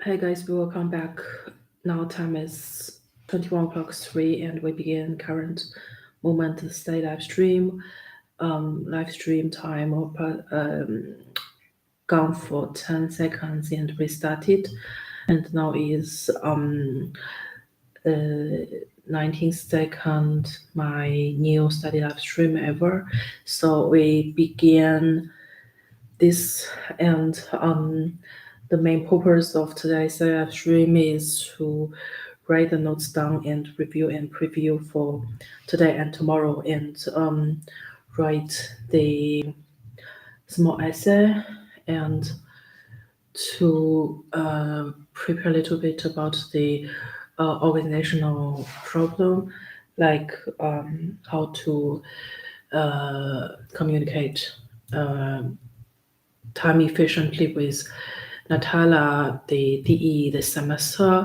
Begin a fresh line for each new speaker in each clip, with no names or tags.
Hey guys, welcome back. Now time is 21:03 and we begin current moment stay live stream. Live stream time gone for 10 seconds and restarted. And now is 19 second my new study live stream ever. So we begin this and the main purpose of today's live stream is to write the notes down and review and preview for today and tomorrow and write the small essay and to prepare a little bit about the organizational problem, like how to communicate time efficiently with Natala, the DE, the semester,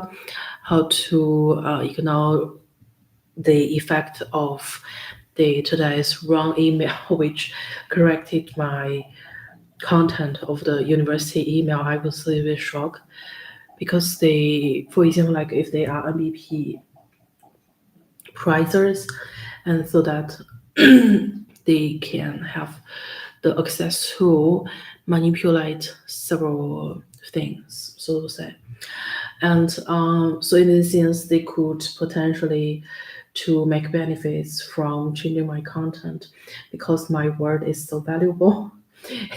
how to ignore the effect of the today's wrong email, which corrected my content of the university email. I was a little bit shocked because they, for example, like if they are MVP prizes, and so that they can have the access to manipulate several things, so to say. And so in this sense, they could potentially to make benefits from changing my content because my word is so valuable.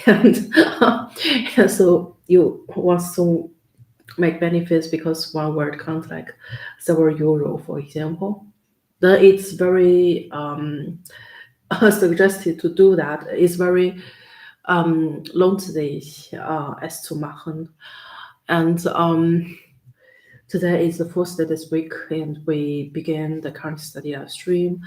and, and so you want to make benefits because one word counts like several euro, for example. Then it's very suggested to do that. It's very lohnt sich, es zu machen. And today is the fourth day this week, and we begin the current study live stream.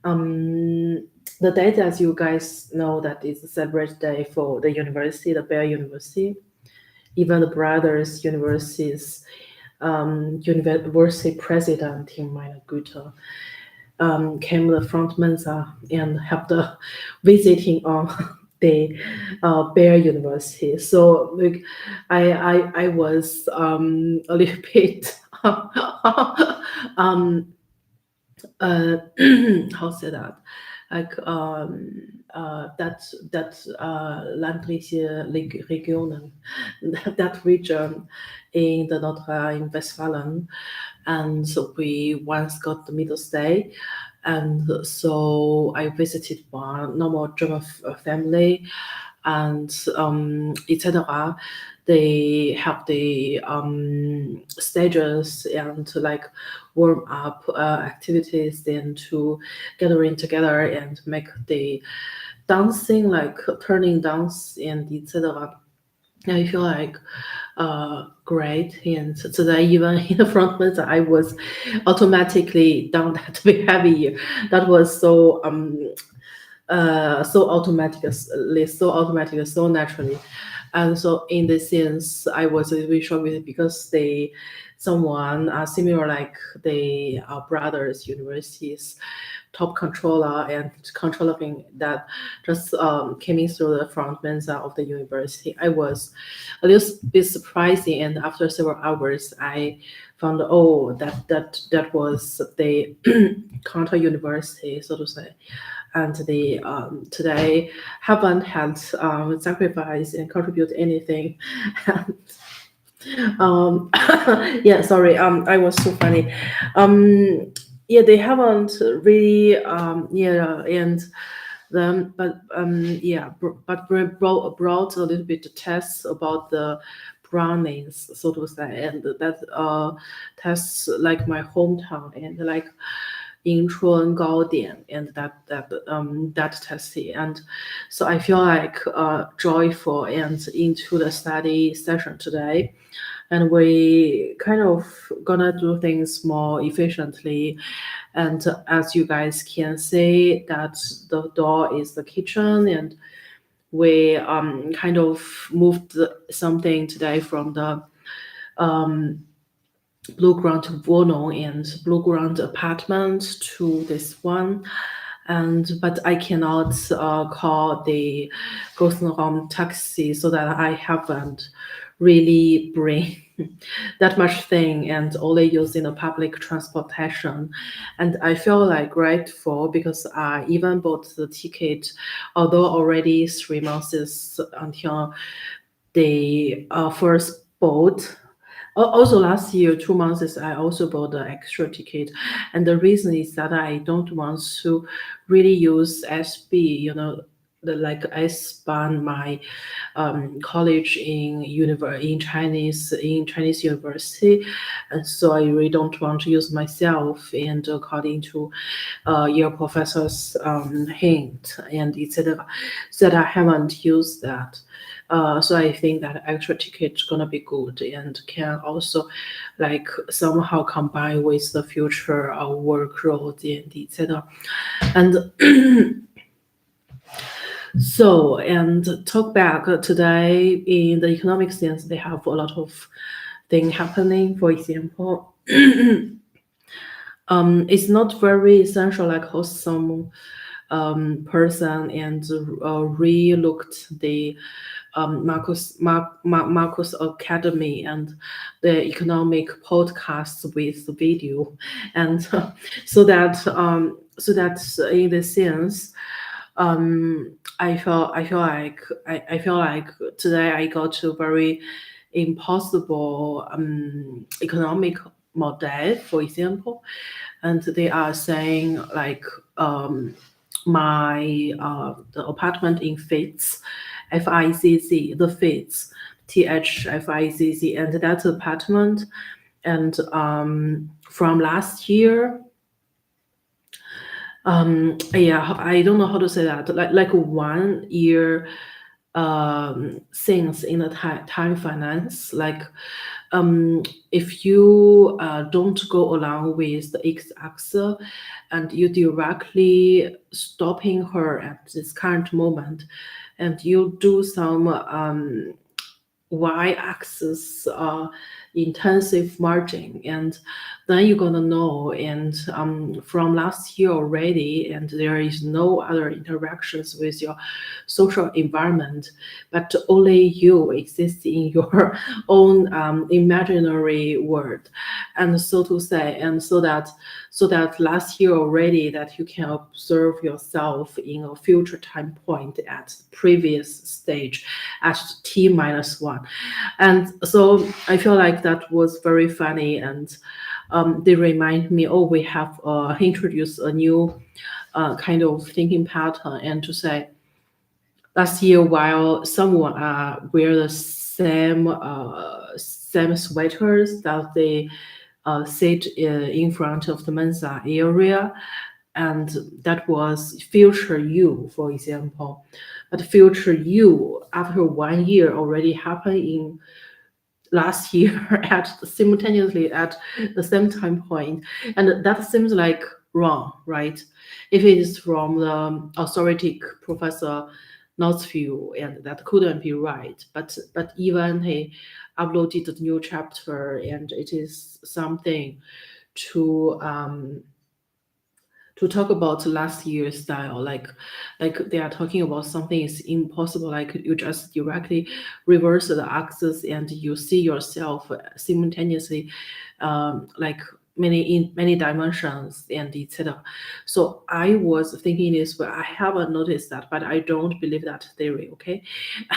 The date, as you guys know, that is a separate day for the university, the Bayer University, even the brothers universities, university president in meine Güte, came the front mensa and helped visiting on the Bayer University. So like, I was a little bit how say that, like that ländliche Regionen, that region in the North Rhine-Westphalia, and so we once got the middle stay, and so I visited one normal German family, and etc. They have the stages and like warm up activities, then to gathering together and make the dancing, like turning dance and etc. I feel like great, and today even in the front month I was automatically done that behavior. That was so automatically, so naturally. And so in this sense, I was a little bit shocked with it because they, someone similar like the brothers universities top controller and controlling that just came in through the front mensa of the university. I was a little bit surprising, and after several hours, I found that was the counter university, so to say, and they today haven't had sacrifice and contribute anything. um, yeah, sorry, I was so funny. Yeah, they haven't really yeah, and then but yeah, brought a little bit of tests about the brownings, so to say, and that tests like my hometown and like Yingchuan Gaodian, and that testing. And so I feel like joyful and into the study session today, and we kind of gonna do things more efficiently. And as you guys can see, that the door is the kitchen, and we kind of moved something today from the blue ground to Wohnung and blue ground apartment to this one. And but I cannot call the Großraum taxi, so that I haven't really bring that much thing and only using the public transportation. And I feel like grateful because I even bought the ticket, although already 3 months is until the first boat. Also, last year, 2 months, is I also bought the extra ticket, and the reason is that I don't want to really use SB, the like S-Bahn, my college in Chinese university, and so I really don't want to use myself. And according to your professor's hint and etc., so that I haven't used that. So I think that extra ticket is gonna be good and can also like somehow combine with the future workload and etc. And so, and talk back today in the economic sense, they have a lot of thing happening. For example, it's not very essential like host some person and re-looked the Marcus Academy and the economic podcast with video, and so that in the sense, I feel like today I got to very impossible economic model, for example, and they are saying like my the apartment in FICC, the Fitz, THFICC, and that apartment, and from last year, yeah, I don't know how to say that, like 1 year things in the time finance, like if you don't go along with the x-axis and you directly stopping her at this current moment and you do some y-axis intensive margin, and then you're gonna know, and from last year already, and there is no other interactions with your social environment, but only you exist in your own imaginary world, and so to say, and so that last year already that you can observe yourself in a future time point at previous stage at t-1. And so I feel like that was very funny, and they remind me, oh, we have introduced a new kind of thinking pattern, and to say last year while someone wear the same sweaters that they sit in front of the Mensa area, and that was future you, for example. But future you after 1 year already happened in last year at simultaneously at the same time point, and that seems like wrong, right? If it is from the authoritative professor Not's view, and that couldn't be right. But even he uploaded the new chapter, and it is something to talk about last year's style, like they are talking about something is impossible, like you just directly reverse the axis and you see yourself simultaneously, like in many dimensions and etc. So I was thinking this, but I haven't noticed that, but I don't believe that theory, okay?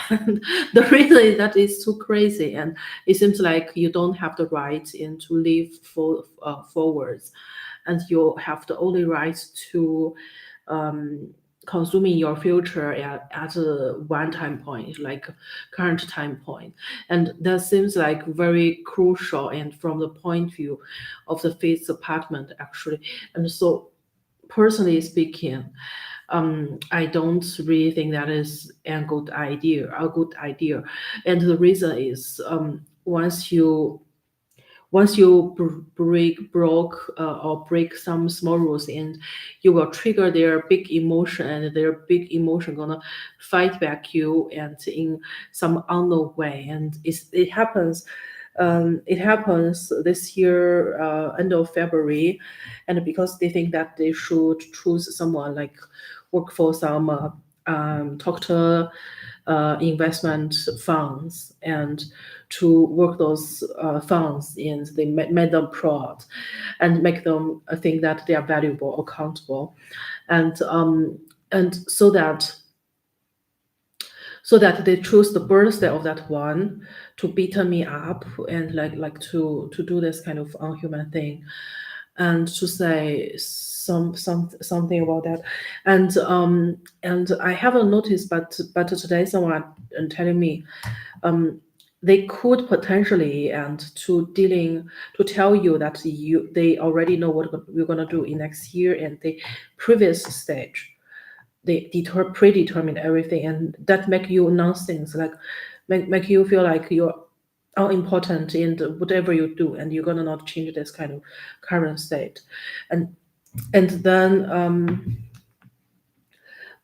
And the reason is that it's too crazy, and it seems like you don't have the right and to live forwards, and you have the only right to consuming your future at one time point, like current time point. And that seems like very crucial, and from the point of view of the fifth apartment actually. And so personally speaking, I don't really think that is a good idea. And the reason is, once you break some small rules, and you will trigger their big emotion, and their big emotion gonna fight back you, and in some unknown way. And it happens this year, end of February, and because they think that they should choose someone like work for some doctor investment funds and to work those funds, and they made them proud and make them think that they are valuable, accountable, and so that they choose the birthday of that one to beat me up and like to do this kind of unhuman thing, and to say something about that, and I haven't noticed, but today someone telling me they could potentially and to tell you that they already know what we're gonna do in next year, and the previous stage they predetermine everything, and that make you nonsense, like make you feel like you're unimportant in whatever you do, and you're gonna not change this kind of current state, and and then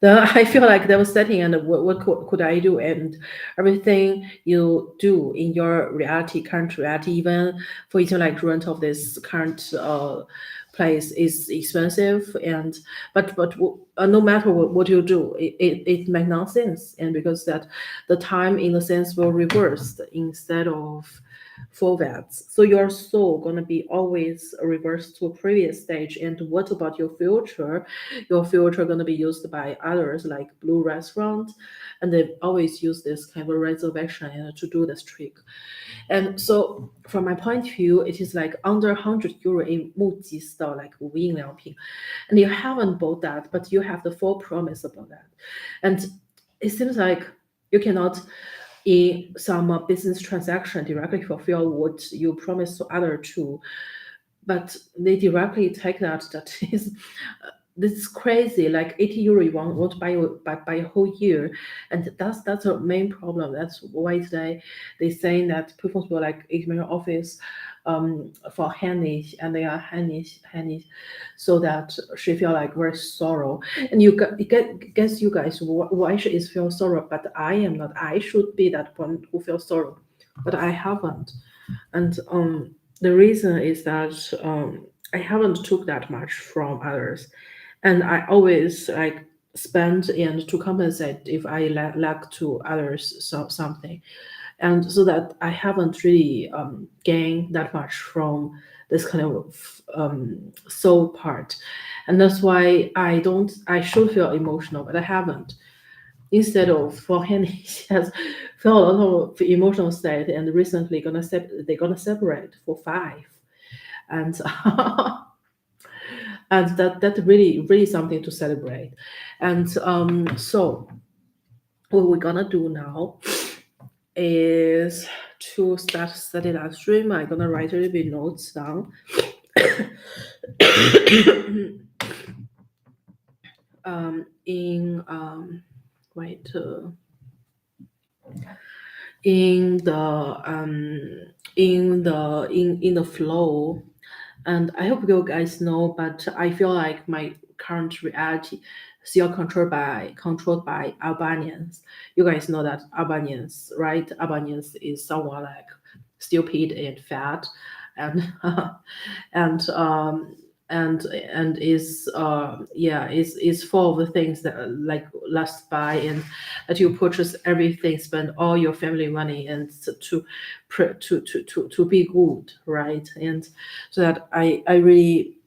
I feel like they were setting, and what could I do? And everything you do in your reality, current reality, even for eating like rent of this current place is expensive, and but no matter what you do, it makes nonsense, and because that the time in the sense will reversed instead of forwards. So your soul gonna be always reversed to a previous stage. And what about your future? Your future going to be used by others like blue restaurant, and they always use this kind of reservation to do this trick. And so from my point of view, it is like under 100 euro in 木屐 store, like 无印良品, and you haven't bought that, but you have the full promise about that. And it seems like you cannot in some business transaction directly fulfill what you promise to other two, but they directly take that is this is crazy, like 80 euro you want to buy a whole year, and that's a main problem. That's why today they saying that people will like email office for Hanny, and they are Hanny, so that she feel like very sorrow. And guess you guys, why she is feel sorrow, but I am not. I should be that one who feels sorrow, but I haven't. And the reason is that I haven't took that much from others, and I always like spend and to compensate if I lack to others something, and so that I haven't really gained that much from this kind of soul part, and that's why I should feel emotional, but I haven't. Instead of for him, he has felt a lot of emotional state, and recently they're gonna separate for 5, and and that really something to celebrate. And so what we're gonna do now is to start study that stream. I'm gonna write a little bit notes down. In wait in the flow, and I hope you guys know, but I feel like my current reality still controlled by Albanians. You guys know that Albanians, right? Albanians is someone like stupid and fat, and and is is full of the things that like lust buy, and that you purchase everything, spend all your family money, and to be good, right? And so that I really,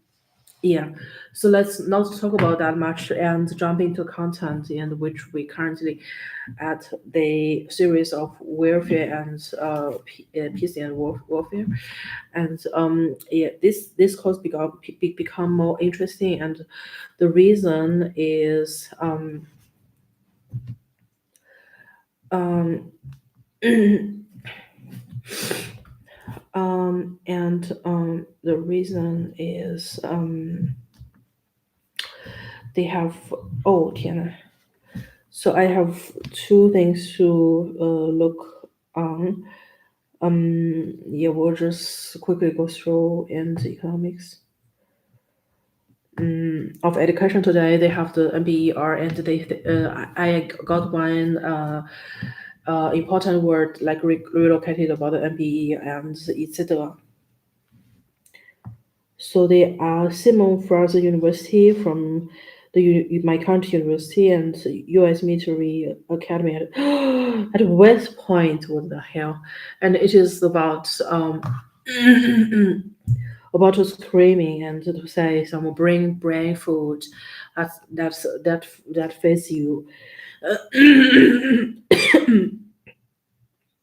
yeah. So let's not talk about that much and jump into content, in which we currently at the series of warfare and peace and warfare. And yeah, this course become more interesting, and the reason is the reason is they have, oh 天呐. So I have 2 things to look on. Yeah, we'll just quickly go through in the economics of education today. They have the MBER, and I got one important word like relocated about the MBE and etc. So they are Simon Fraser University from my country university and U.S. military academy at West Point. What the hell? And it is about about screaming and to say some brain food that fits you.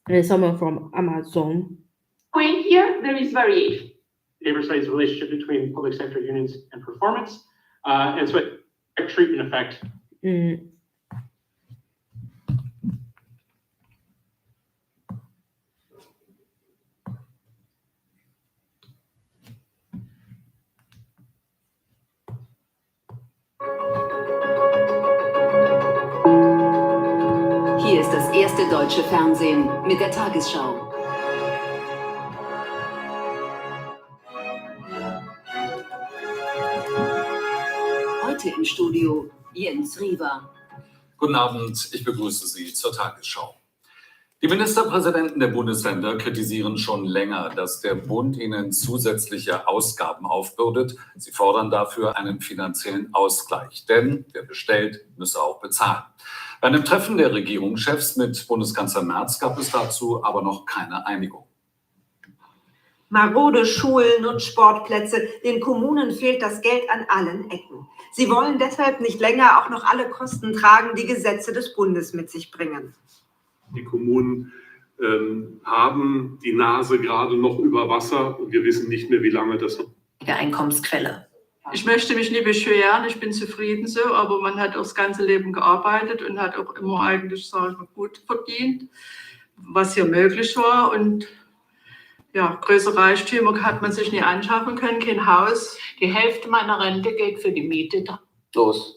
And someone from Amazon.
Point here, there is variation. The paper studies the relationship between public sector unions and performance, and so a treatment effect.
Hier ist das erste deutsche Fernsehen mit der Tagesschau. Heute im Studio Jens Riewer.
Guten Abend, ich begrüße Sie zur Tagesschau. Die Ministerpräsidenten der Bundesländer kritisieren schon länger, dass der Bund ihnen zusätzliche Ausgaben aufbürdet. Sie fordern dafür einen finanziellen Ausgleich, denn wer bestellt, müsse auch bezahlen. Bei einem Treffen der Regierungschefs mit Bundeskanzler Merz gab es dazu aber noch keine Einigung.
Marode Schulen und Sportplätze. Den Kommunen fehlt das Geld an allen Ecken. Sie wollen deshalb nicht länger auch noch alle Kosten tragen, die Gesetze des Bundes mit sich bringen.
Die Kommunen haben die Nase gerade noch über Wasser und wir wissen nicht mehr, wie lange das noch.
Der Einkommensquelle.
Ich möchte mich nie beschweren, ich bin zufrieden so, aber man hat auch das ganze Leben gearbeitet und hat auch immer eigentlich, sage ich mal, gut verdient, was hier möglich war. Und ja, größere Reichtümer hat man sich nie anschaffen können, kein Haus.
Die Hälfte meiner Rente geht für die Miete los.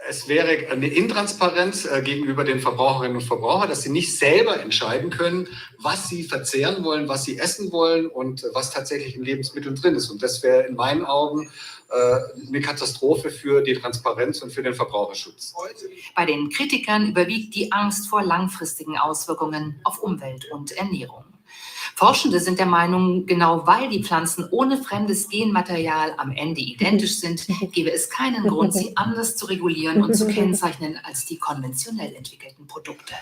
Es wäre eine Intransparenz gegenüber den Verbraucherinnen und Verbrauchern, dass sie nicht selber entscheiden können, was sie verzehren wollen, was sie essen wollen und was tatsächlich in Lebensmitteln drin ist. Und das wäre in meinen Augen eine Katastrophe für die Transparenz und für den Verbraucherschutz.
Bei den Kritikern überwiegt die Angst vor langfristigen Auswirkungen auf Umwelt und Ernährung. Forschende sind der Meinung, genau weil die Pflanzen ohne fremdes Genmaterial am Ende identisch sind, gäbe es keinen Grund, sie anders zu regulieren und zu kennzeichnen als die konventionell entwickelten Produkte.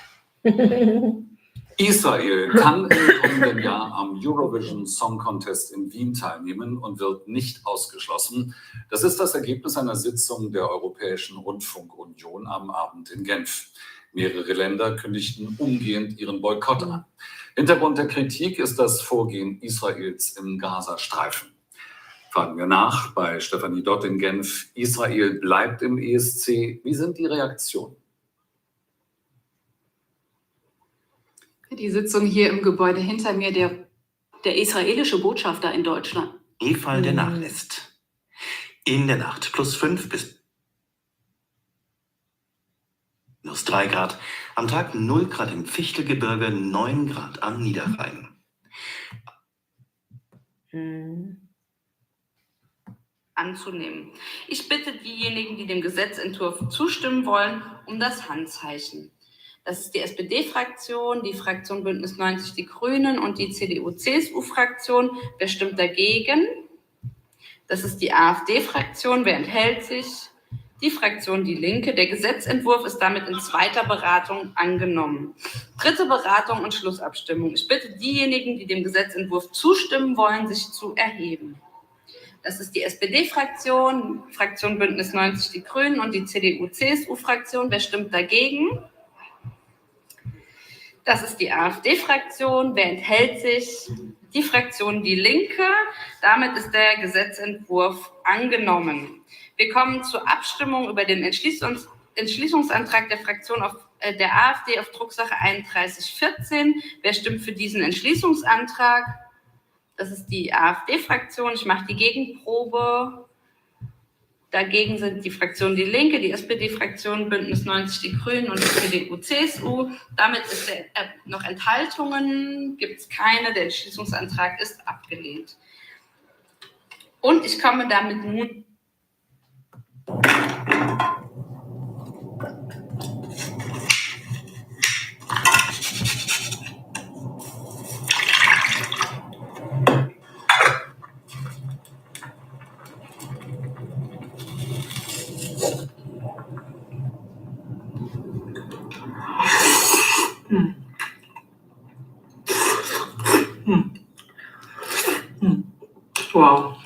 Israel kann im kommenden Jahr am Eurovision Song Contest in Wien teilnehmen und wird nicht ausgeschlossen. Das ist das Ergebnis einer Sitzung der Europäischen Rundfunkunion am Abend in Genf. Mehrere Länder kündigten umgehend ihren Boykott an. Hintergrund der Kritik ist das Vorgehen Israels im Gazastreifen. Fragen wir nach bei Stefanie Dott in Genf. Israel bleibt im ESC. Wie sind die Reaktionen?
Die Sitzung hier im Gebäude hinter mir, der israelische Botschafter in Deutschland.
Schneefall, der nachlässt. In der Nacht +5 bis -3 Grad. Am Tag 0 Grad im Fichtelgebirge, 9 Grad am Niederrhein.
Anzunehmen. Ich bitte diejenigen, die dem Gesetzentwurf zustimmen wollen, um das Handzeichen. Das ist die SPD-Fraktion, die Fraktion Bündnis 90 Die Grünen und die CDU-CSU-Fraktion. Wer stimmt dagegen? Das ist die AfD-Fraktion. Wer enthält sich? Die Fraktion Die Linke. Der Gesetzentwurf ist damit in zweiter Beratung angenommen. Dritte Beratung und Schlussabstimmung. Ich bitte diejenigen, die dem Gesetzentwurf zustimmen wollen, sich zu erheben. Das ist die SPD-Fraktion, Fraktion Bündnis 90 Die Grünen und die CDU-CSU-Fraktion. Wer stimmt dagegen? Das ist die AfD-Fraktion. Wer enthält sich? Die Fraktion Die Linke. Damit ist der Gesetzentwurf angenommen. Wir kommen zur Abstimmung über den Entschließungsantrag der Fraktion der AfD auf Drucksache 3114. Wer stimmt für diesen Entschließungsantrag? Das ist die AfD-Fraktion. Ich mache die Gegenprobe. Dagegen sind die Fraktion Die Linke, die SPD-Fraktion Bündnis 90 Die Grünen und die CDU-CSU. Damit ist noch Enthaltungen, gibt es keine. Der Entschließungsantrag ist abgelehnt. Und ich komme damit nun
Wow.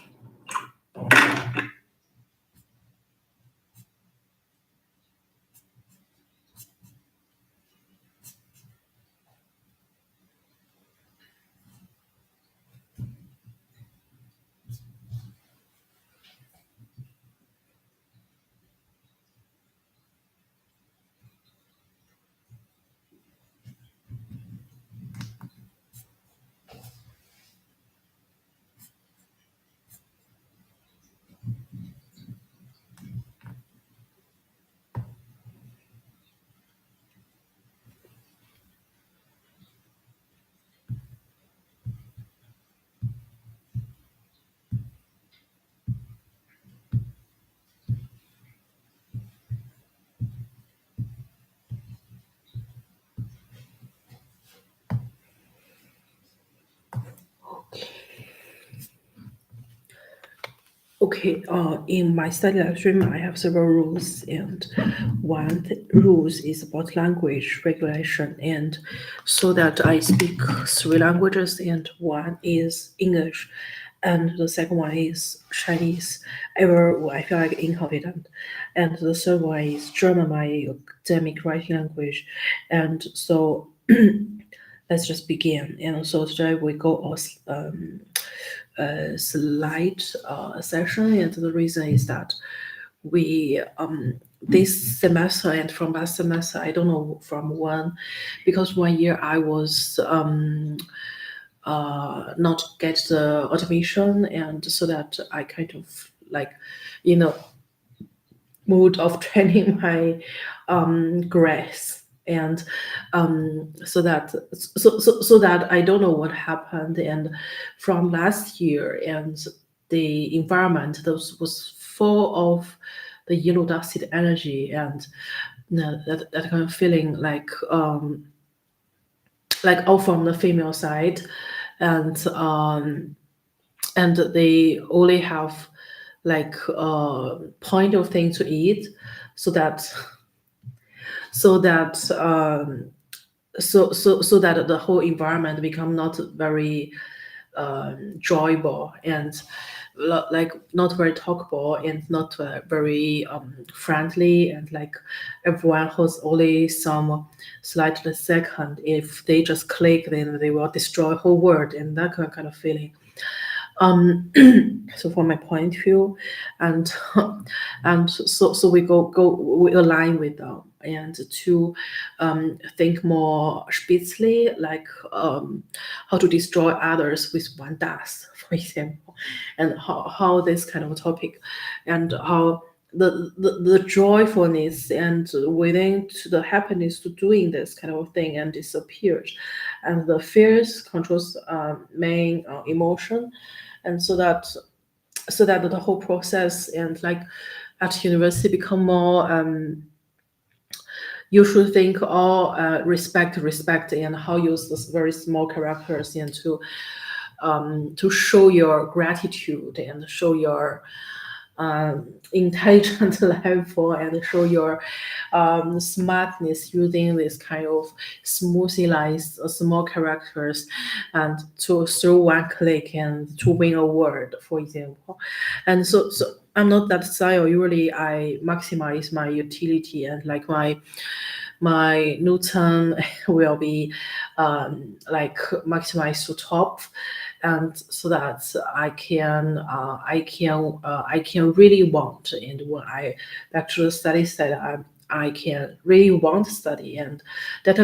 Okay, in my study live stream, I have several rules, and one rules is about language regulation, and so that I speak 3 languages, and one is English, and the second one is Chinese. Ever I feel like incompetent, and the third one is German, my academic writing language, and so let's just begin. And so today we go slide session, and the reason is that we this semester and from last semester, I don't know from when, because 1 year I was not get the admission, and so that I kind of like, mood of training my grace, and so that I don't know what happened, and from last year, and the environment was full of the yellow dusted energy, and that kind of feeling like all from the female side, and they only have like point of thing to eat, so that the whole environment become not very enjoyable, and like not very talkable, and not very friendly, and like everyone has only some slightly second. If they just click, then they will destroy whole world, and that kind of feeling. So from my point of view, and so we we align with them, and to think more spitzly, like how to destroy others with one dust, for example, and how this kind of topic, and how the joyfulness and within to the happiness to doing this kind of thing and disappears, and the fears controls main emotion, and so that the whole process, and like at university become more you should think all respect, and how use those very small characters, and to show your gratitude, and show your intelligent level, and show your smartness using this kind of smoothized small characters, and to through one click and to win a word, for example. And so I'm not that style. Usually I maximize my utility, and like my Newton will be like maximized to top, and so that I can really want, and when I back to the study side, I can really want to study, and that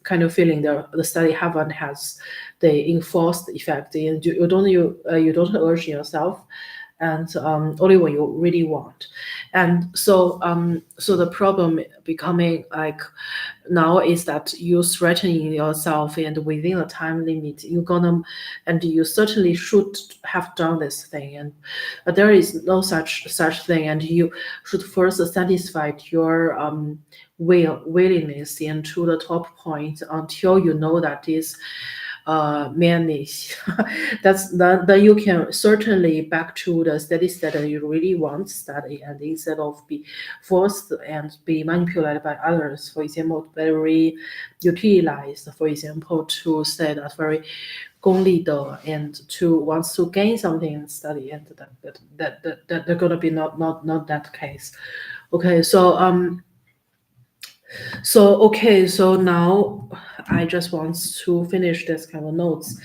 kind of feeling the study haven't has the enforced effect, and you don't urge yourself, and only when you really want. And so the problem becoming like now is that you threatening yourself, and within a time limit you're gonna, and you certainly should have done this thing, and there is no such thing, and you should first satisfy your willingness into the top point until you know that is manage. Then you can certainly back to the study state that you really want to study, and instead of be forced and be manipulated by others, for example, very utilized, for example, to say that very 功利的 and to wants to gain something in study, and that they're gonna be not that case. Okay, so so now I just want to finish this kind of notes,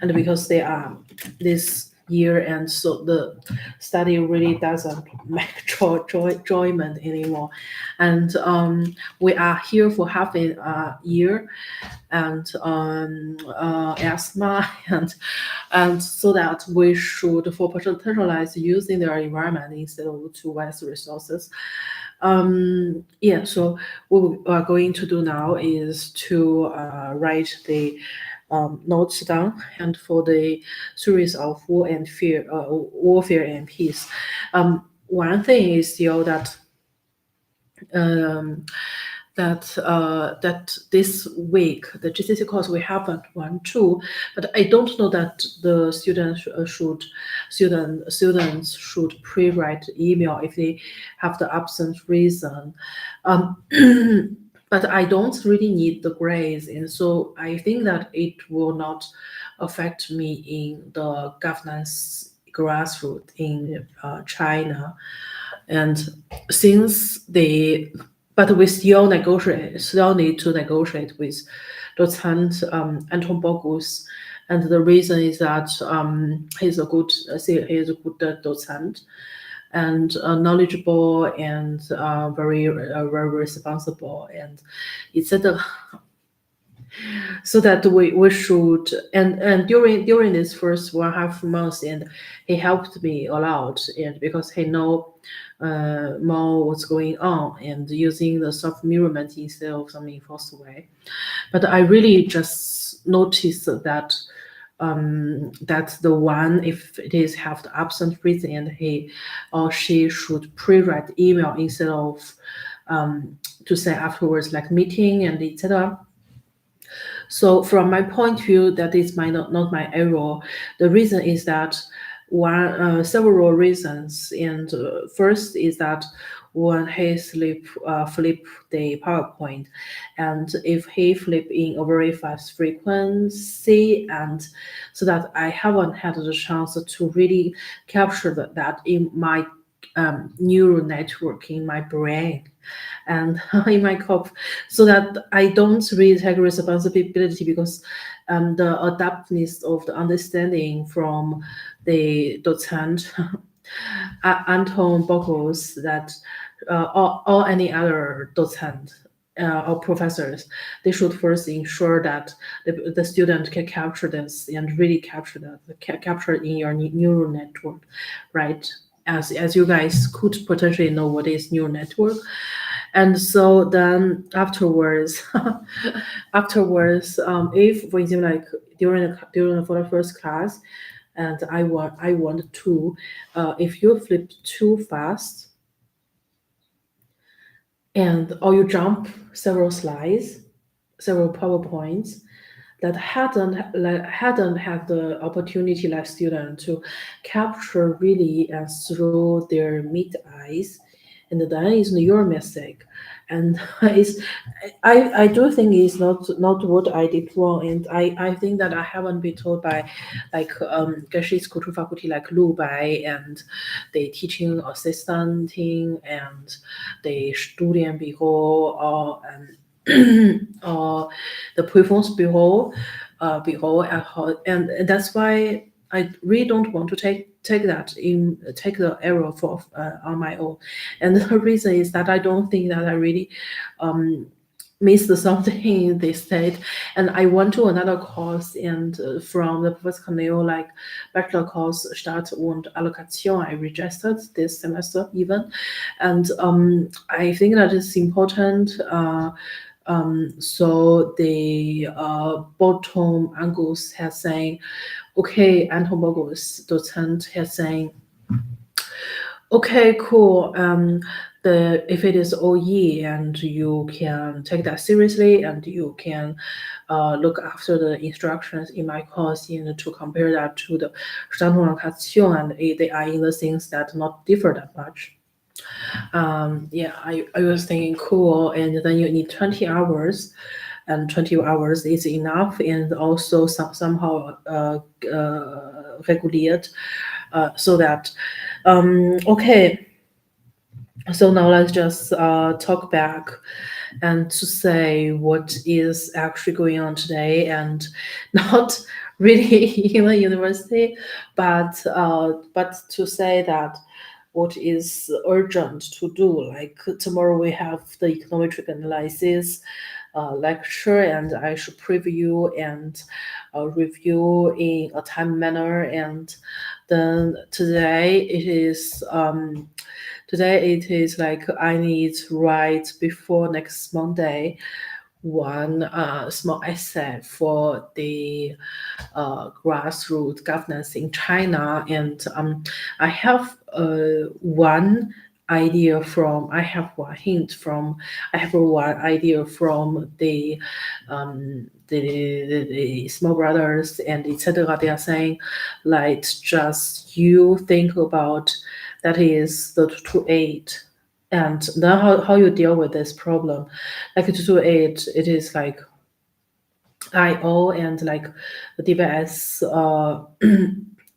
and because they are this year, and so the study really doesn't make enjoyment anymore, and we are here for half a year, and asthma, and so that we should for potentialize using their environment instead of to waste resources. Yeah, so what we are going to do now is to write the notes down, and for the series of warfare and peace. One thing is still that that this week the GCC course we haven't 1-2, but I don't know that the students should pre-write email if they have the absent reason. But I don't really need the grades, and so I think that it will not affect me in the governance grassroots in China. And since but we still need to negotiate with docent Anton Bogus, and the reason is that he's a good docent, and knowledgeable, and very responsible, and etc. So that we should, and during this first 1.5 months, and he helped me a lot, and because he know more what's going on, and using the soft mirrorment instead of some enforced way. But I really just noticed that that the one, if it is have the absent reason, and he or she should pre-write email instead of to say afterwards like meeting and etc. So from my point of view, that is not my error. The reason is that several reasons, and first is that when he flip the PowerPoint, and if he flip in a very fast frequency, and so that I haven't had the chance to really capture that in my neural network in my brain and in my cop, so that I don't really take responsibility, because the adaptness of the understanding from the docent Anton Bogus, that or any other docent or professors, they should first ensure that the student can capture this and really capture it in your neural network, right? As you guys could potentially know what is neural network. And so then afterwards, if for example like during for the first class, and I want to, if you flip too fast, and or you jump several slides, several PowerPoints, that hadn't had the opportunity like student to capture really through their mid eyes, and then it's your mistake, and I do think it's not what I did wrong, and I think that I haven't been told by like Geschichte Kultur faculty like Lu Bai and the teaching assistant team and the Studienbüro or the Prüfungsbüro and that's why I really don't want to take the error for on my own. And the reason is that I don't think that I really missed something they said, and I went to another course, and from the Professor Caneo like bachelor course Start und Allokation, I registered this semester even, and I think that is important. So the bottom Angus has saying, okay, Anton Bogus docent has saying, okay, cool. If it is OE and you can take that seriously, and you can look after the instructions in my course, and to compare that to the Standardisation, and they are in the things that not differ that much. Yeah, I was thinking cool, and then you need 20 hours, and 20 hours is enough, and also somehow regulate so that okay. So now let's just talk back and to say what is actually going on today, and not really in the university, but to say that what is urgent to do. Like tomorrow we have the econometric analysis lecture, and I should preview and review in a time manner. And then today it is like I need to write before next Monday one small essay for the grassroots governance in China, and I have one idea from I have one idea from the small brothers and etc. They are saying, like, just you think about that is the 2-8. And then how you deal with this problem. Like 2-8, it is like IO and like the DBS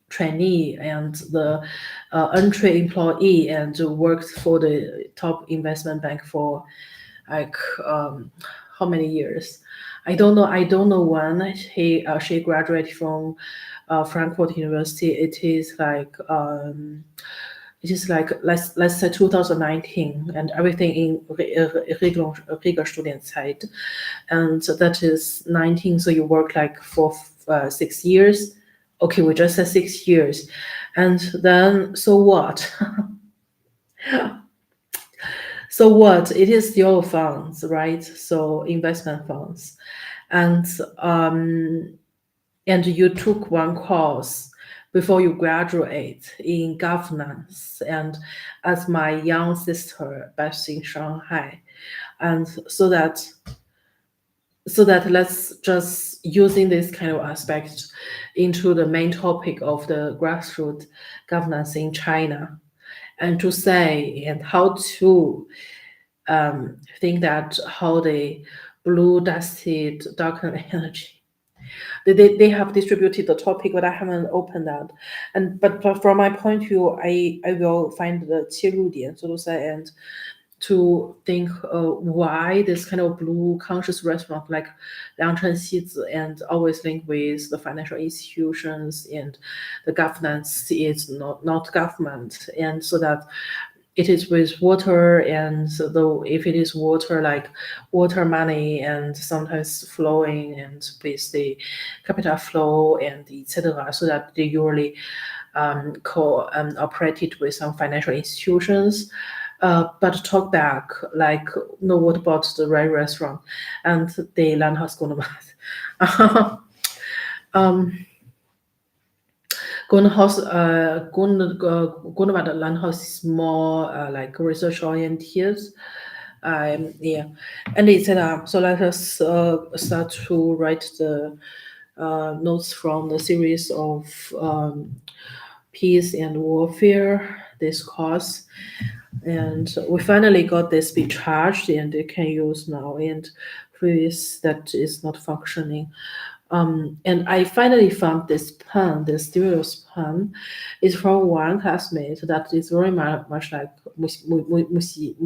trainee and the entry employee, and worked for the top investment bank for like how many years? I don't know when she graduated from Frankfurt University. It is like let's say 2019, and everything in Regelstudienzeit, and that is 19. So you work like for 6 years. Okay, we just said 6 years, and then so what? So what? It is your funds, right? So investment funds, and you took one course before you graduate in governance, and as my young sister based in Shanghai, and so that let's just using this kind of aspect into the main topic of the grassroots governance in China, and to say and how to think that how the blue dusted darkened energy. They have distributed the topic, but I haven't opened that. But from my point of view, I will find the 切入点, so to say, and to think why this kind of blue conscious restaurant like Liangchen Xizi and always linked with the financial institutions and the governance is not government, and so that it is with water, and so if it is water, like water money, and sometimes flowing and with the capital flow and etc., so that they usually cooperated with some financial institutions. But talk back, like, no, what about the Red Restaurant and the Landhaus Gunnewath? Gunnewath Landhaus is more like research oriented. Yeah, and etc. So let us start to write the notes from the series of peace and warfare, this course. And we finally got this be charged, and they can use now, and previous that is not functioning. And I finally found this pen, this stylus pen, is from one classmate that is very much like Musiala,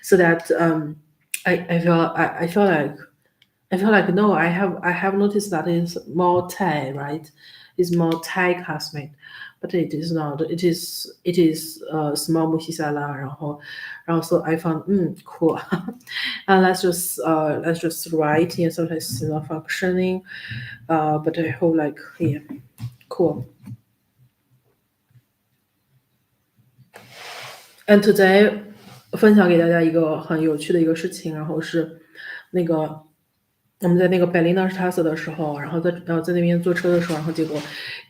so that I feel like no, I have noticed that it's more Thai, right? It's more Thai classmate, but it is not. It is small Mushisala, 然后 so I found cool. And let's just write here. Sometimes it's not functioning, but I hope like yeah, cool. And today 分享给大家一个很有趣的一个事情，然后是那个。我们在那个百灵纳塔斯的时候，然后在那边坐车的时候，然后结果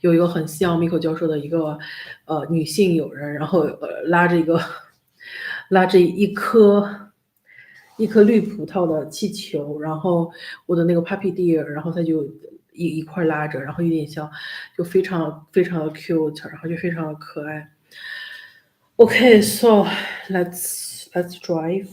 有一个很像米口教授的一个女性友人，然后拉着一颗绿葡萄的气球，然后我的那个 puppy deer， 然后他就一块拉着，然后有点像，就非常非常的 cute， 然后就非常的可爱。Okay, so let's drive.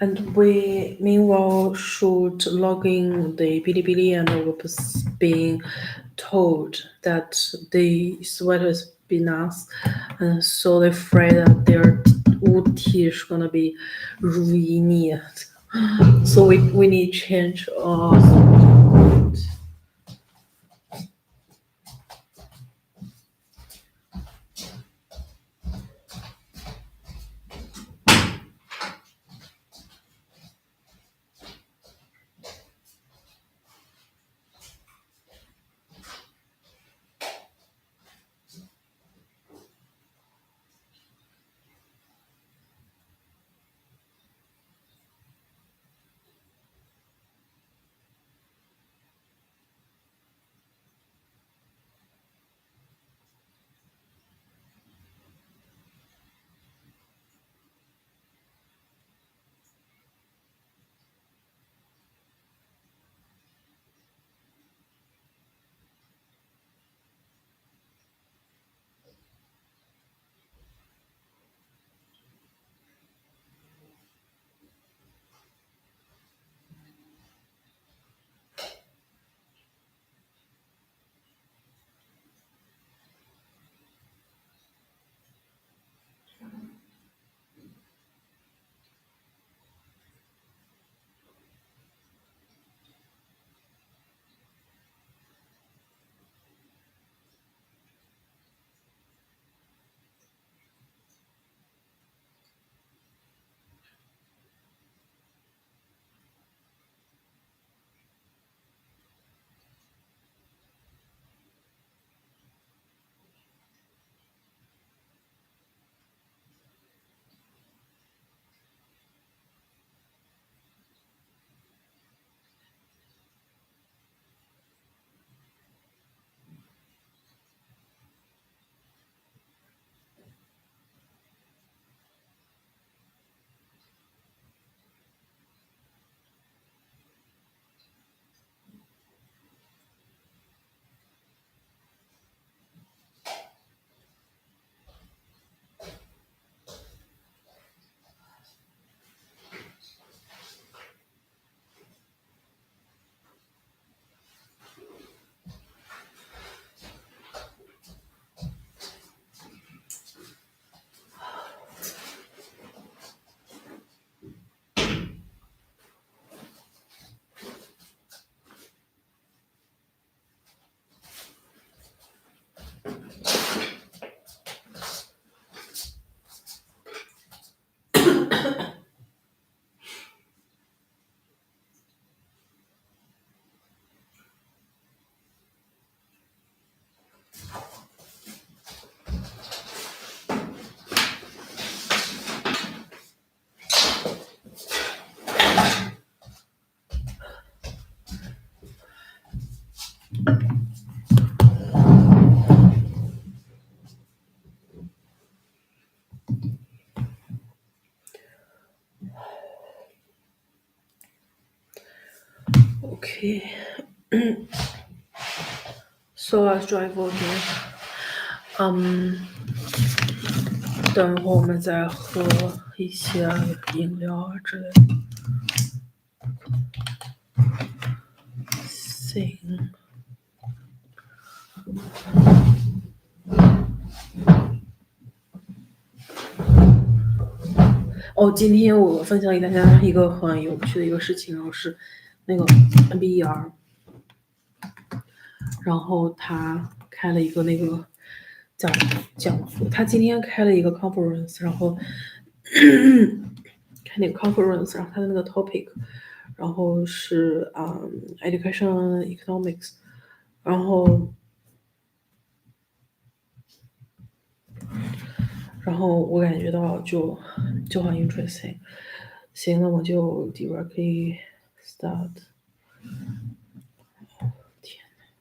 And we meanwhile should log in the Bilibili, and we're being told that the sweaters be nice, and so they're afraid that their Uti is gonna be ruined. So we need change. Okay. So let's try voting. 等会儿我们再喝一些饮料啊之类的。行。哦，今天我分享给大家一个很有趣的一个事情，然后是那个 NBER， 然后他开了一个那个讲座，他今天开了一个 conference， 然后开那个 conference， 然后他的那个 topic， 然后是education economics， 然后我感觉到就很 interesting。行，那我就 directly start。天哪！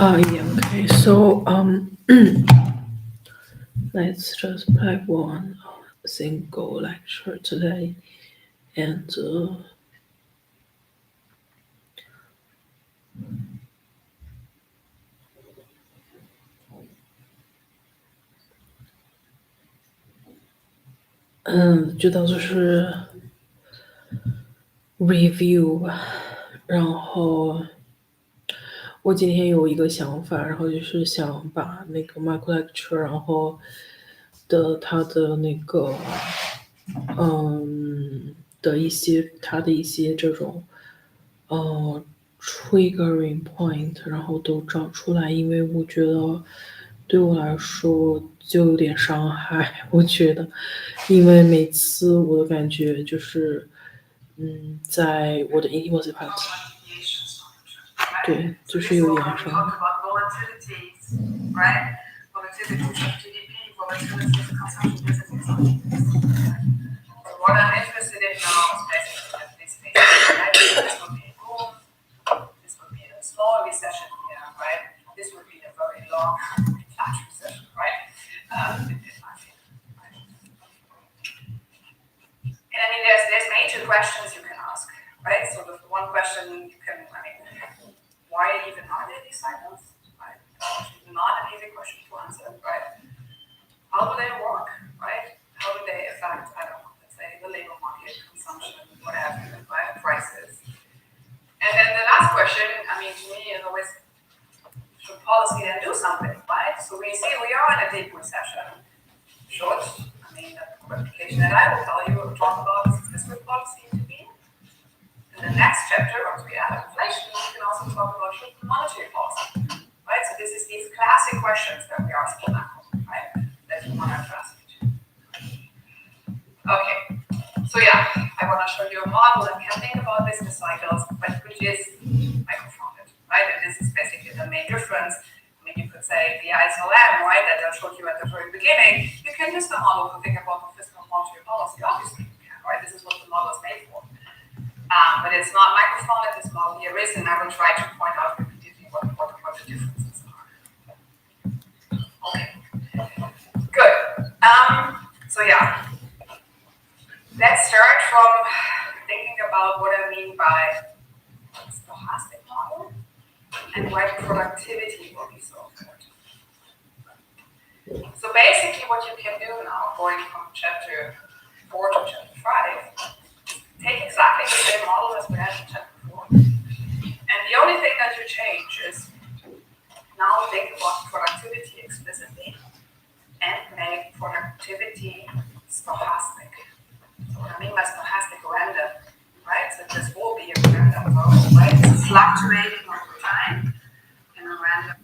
Yeah, okay. So let's just play one single lecture today, and知道就是 review 吧。然后我今天有一个想法，然后就是想把那个 Mark lecture， 然后他的那个的一些这种triggering point， 然后都找出来，因为我觉得对我来说就有点伤害。我觉得，因为每次我的感觉就是在我的 intimacy part， 对，就是有点伤害。
What I'm interested in now is basically at this phase, right? This would be a boom, this would be a small recession here, right? This would be a very long, flash recession, right? In my opinion, right? And I mean, there's major questions you can ask, right? So the one question you can, why even are there these cycles, right? Not an easy question to answer, right? How do they work, right? How do they affect, I don't know, the labor market, consumption, whatever, right? Prices. And then the last question, to me, is always, should policy then do something, right? So we see we are in a deep recession. Should, the qualification that I will tell you, talk about is fiscal policy to be. In the next chapter, once we have inflation, we can also talk about should monetary policy, right? So this is these classic questions that we are asking now, right? That you want to address. Okay. So yeah, I want to show you a model that can think about business cycles, but which is microfounded, right? And this is basically the main difference. You could say the ISLM, right, that I showed you at the very beginning. You can use the model to think about the fiscal monetary policy. Obviously, you can, right? This is what the model is made for. But it's not microfounded. This model here is, and I will try to point out repeatedly what the differences are. Okay. Good. So yeah. Let's start from thinking about what I mean by stochastic model and why productivity will be so important. So basically what you can do now, going from chapter 4 to chapter 5, take exactly the same model as we had in chapter 4. And the only thing that you change is now think about productivity explicitly and make productivity stochastic. So what I mean by stochastic random, right? So this will be a random model, right? It's fluctuating over time in a random.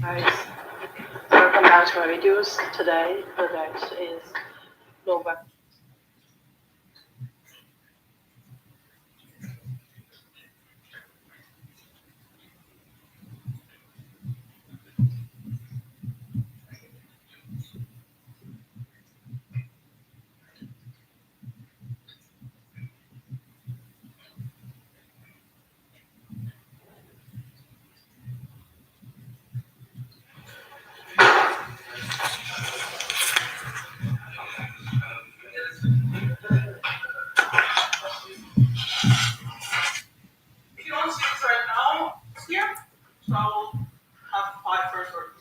Guys, welcome back to our videos. Today, project is Nova.
If you don't see this right now, it's here. So I will have 5 first or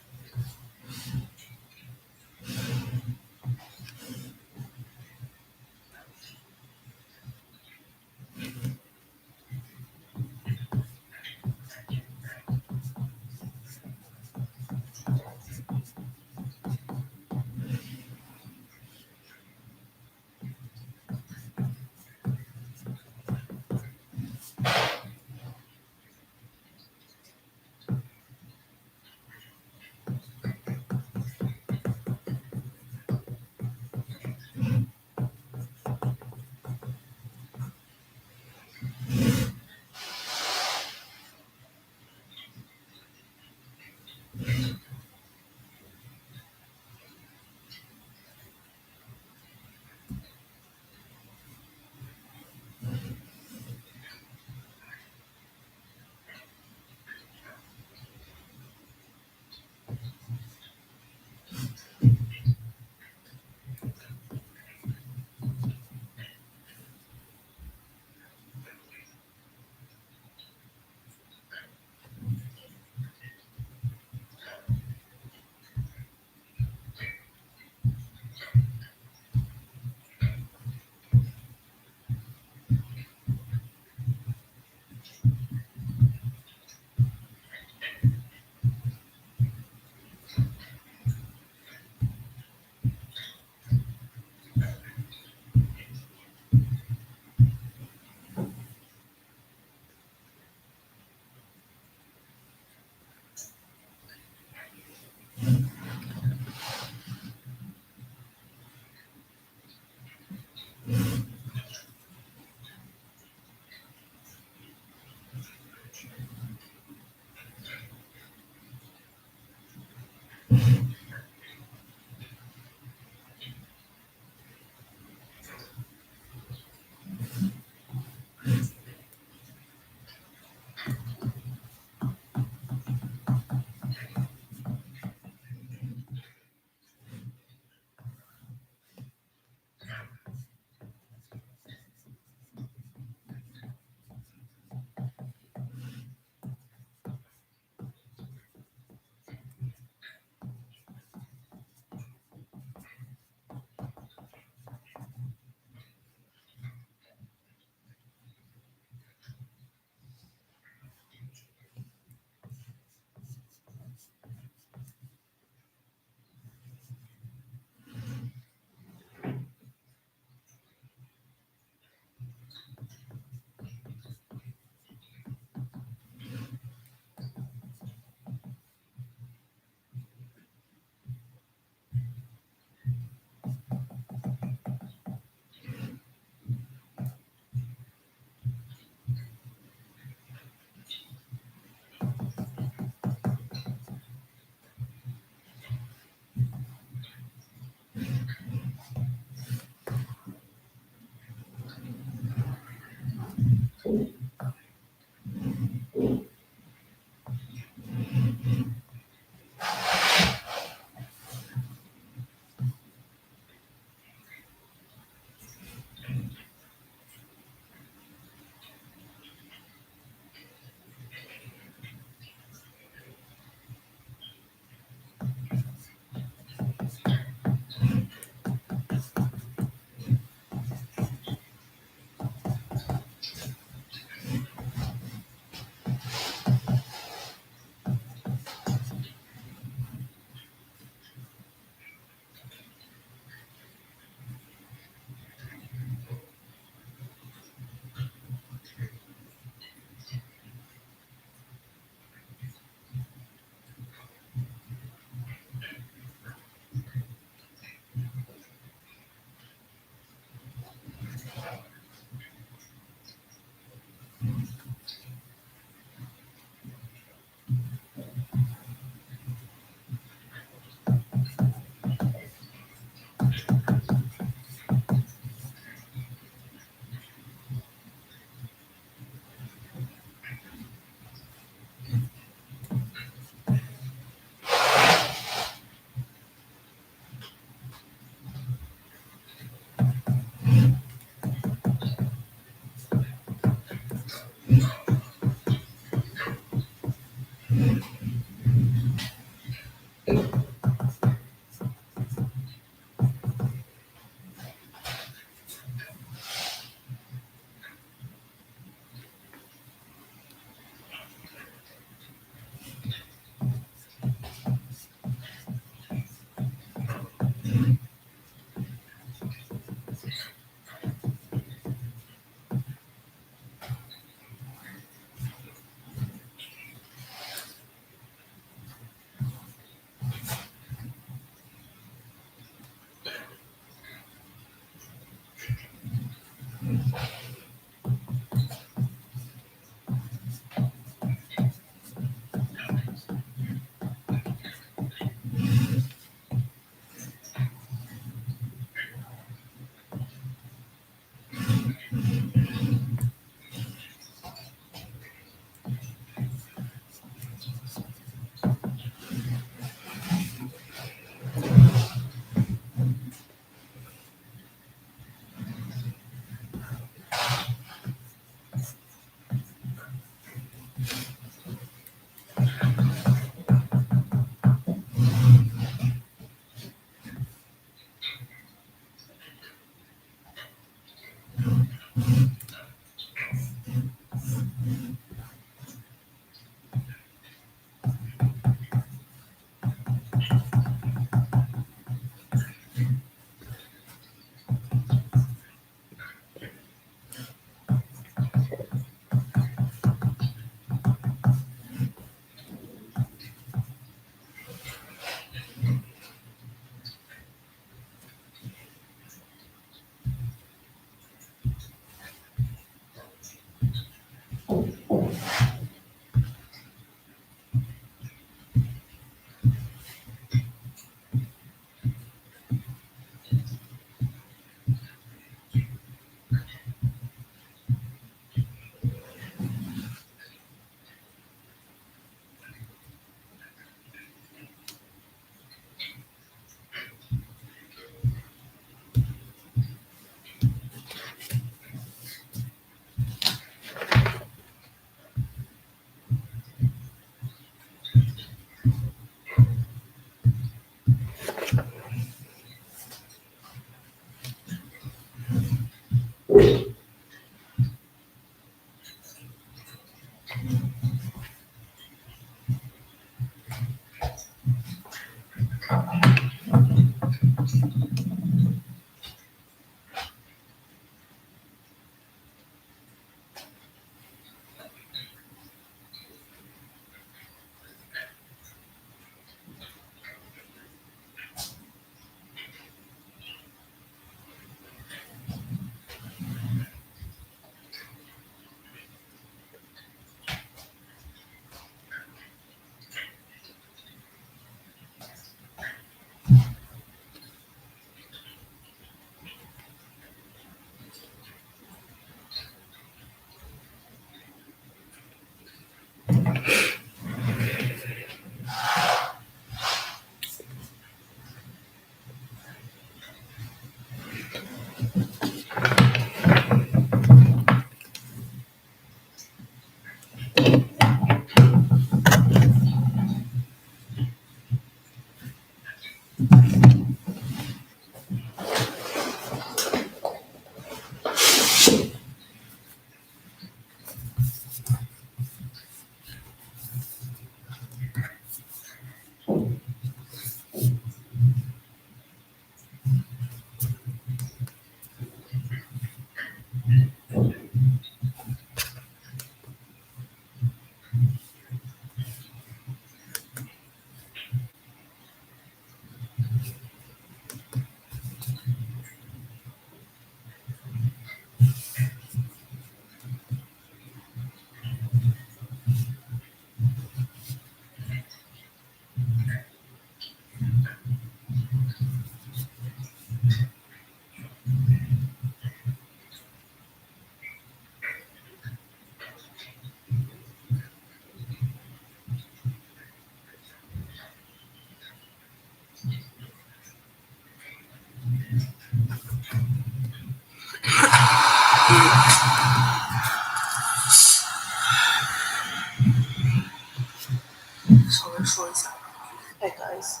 Hey guys,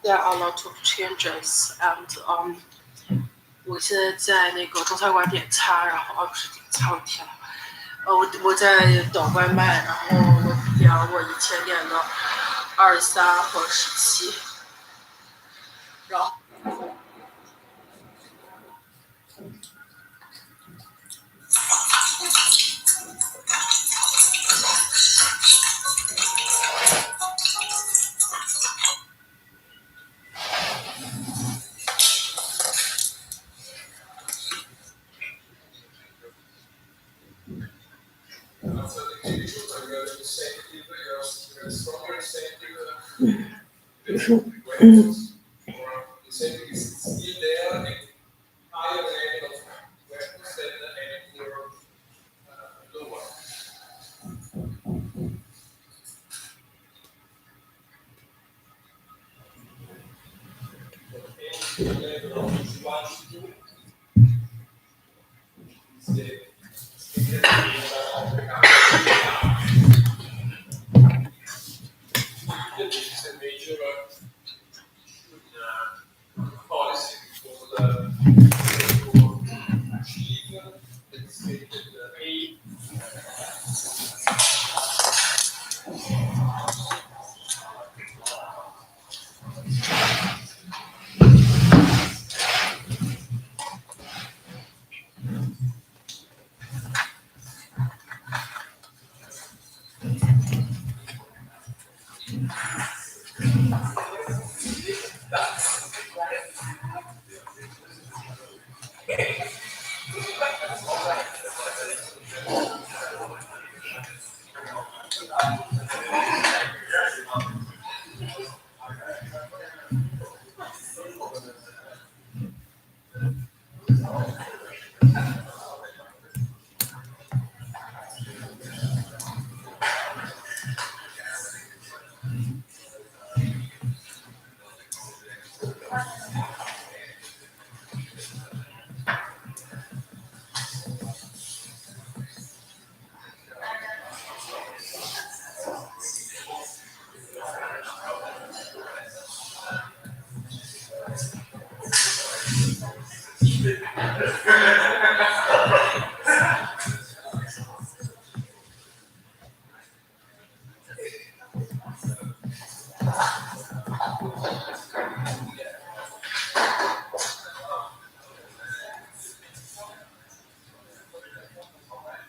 there are a lot of changes and 我现在在那个中餐馆点餐，然后不是点餐，我天呐，我在等外卖，然后我点我以前点的23和17，然后。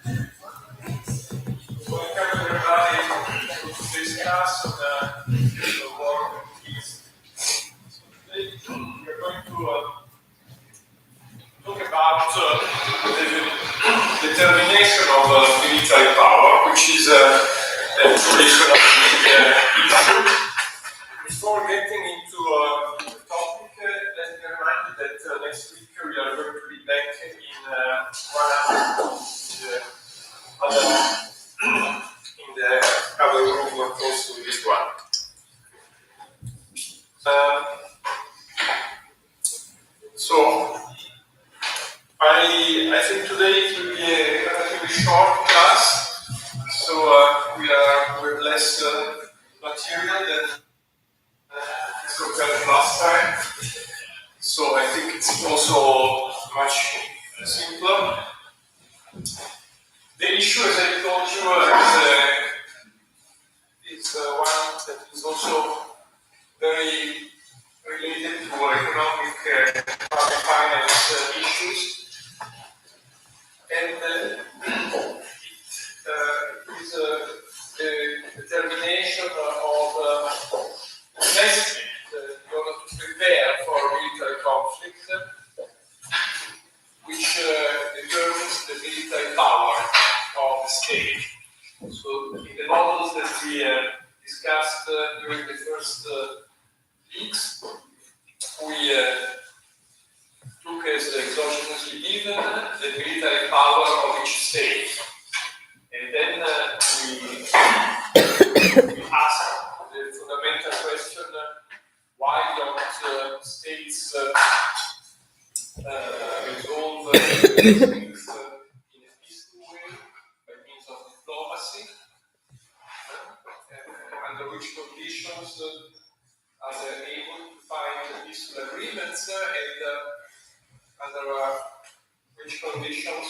Welcome everybody to this class on the war and peace. Today we are going to talk about the determination of military power, which is a traditional issue. Before getting into the topic, let me remind you that next week we are going to be back in 1 in the other room close to this one. So I think today it will be a relatively short class, so we are with less material than compared to last time. So I think it's also much simpler. The issue, as I told you, is one that is also very related to economic public finance issues, and it is the determination of investment in order to prepare for military conflict, which determines the military power of the state. So in the models that we discussed during the first weeks, we took as exogenously given the military power of each state. And then we asked the fundamental question, why don't states resolve things in a peaceful way by means of diplomacy? Under which conditions are they able to find peaceful agreements, and under which conditions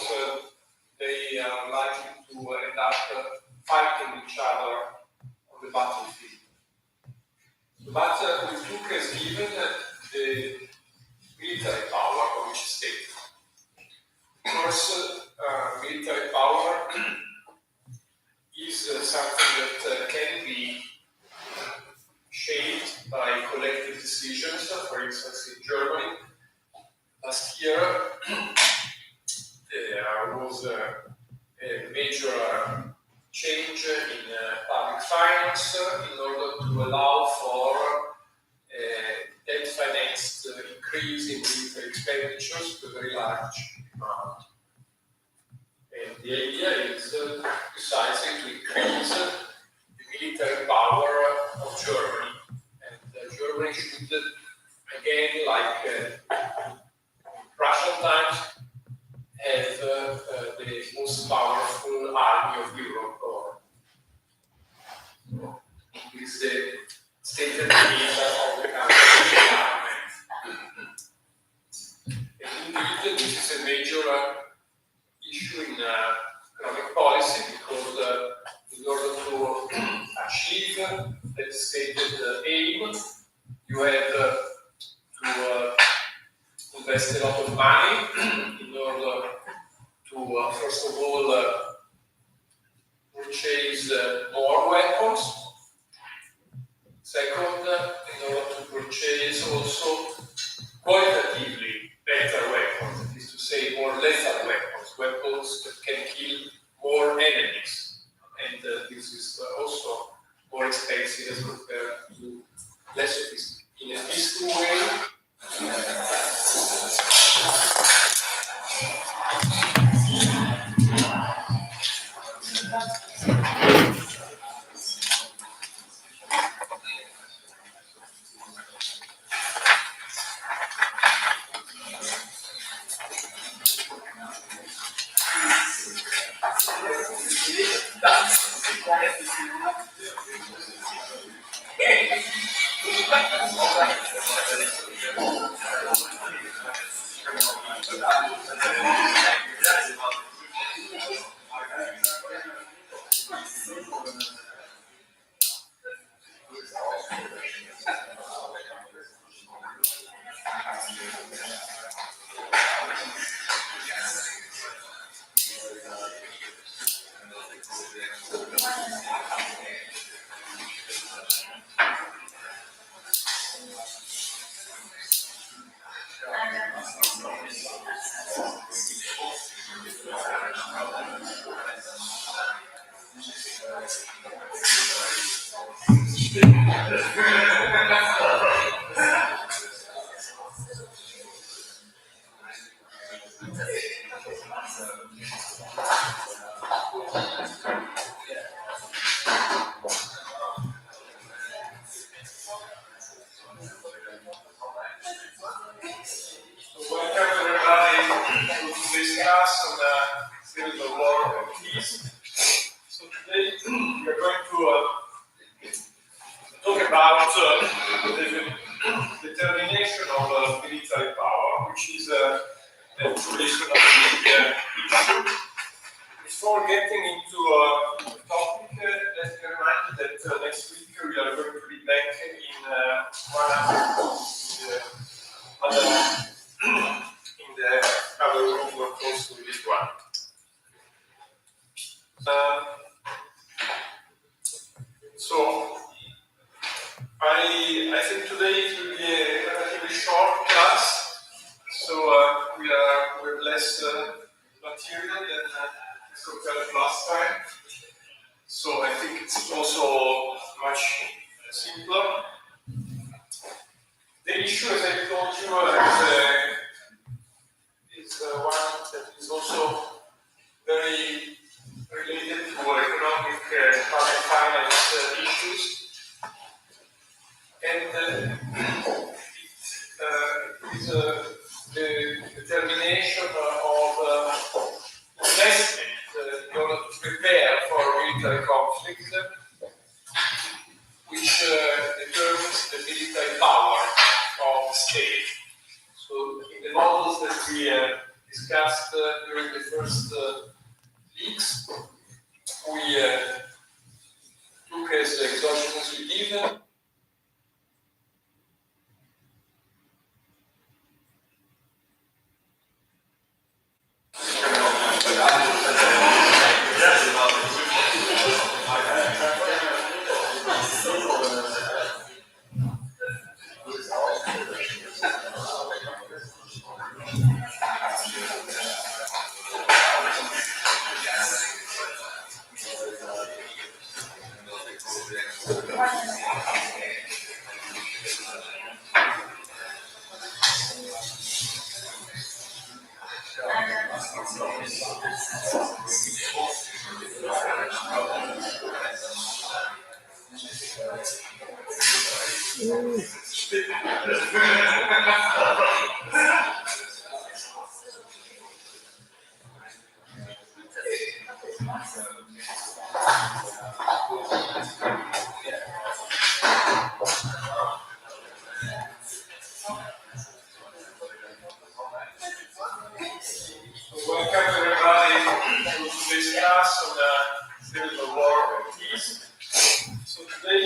they are likely to end up fighting each other on the battlefield. But we took as given the military power of each state. Of course, military power is something that can be shaped by collective decisions. For instance, in Germany, last year, there was a major change in public finance in order to allow for debt-financed increase in military expenditures to a very large amount. And the idea is precisely to increase the military power of Germany. And Germany should, again, like Russian times, have the most powerful army of Europe. It's the stated need of the country. And indeed, this is a major issue in economic policy, because in order to achieve that stated aim, you have to invest a lot of money in order to, first of all, purchase more weapons. Second, in order to purchase also qualitatively better weapons, that is to say, more lethal weapons, weapons that can kill more enemies. And this is also more expensive as compared to less sophisticated. In a peaceful way, Welcome everybody to discuss on the civil war and peace. So today we are going to talk about the determination of military power, which is a traditional issue. Before getting into the topic, let me remind you that next week we are going to be back in 1 hour in the other room close to this one. So I think today it will be a relatively short class, so we're less material than compared to last time. So I think it's also much simpler. The issue, as I told you, is one that is also very related to economic public finance issues. And it is the determination of investment in order to prepare for military conflict, which determines the military power of the state. So in the models that we discussed during the first weeks, we took as exogenously given welcome everybody to this class on the civil war and peace. So today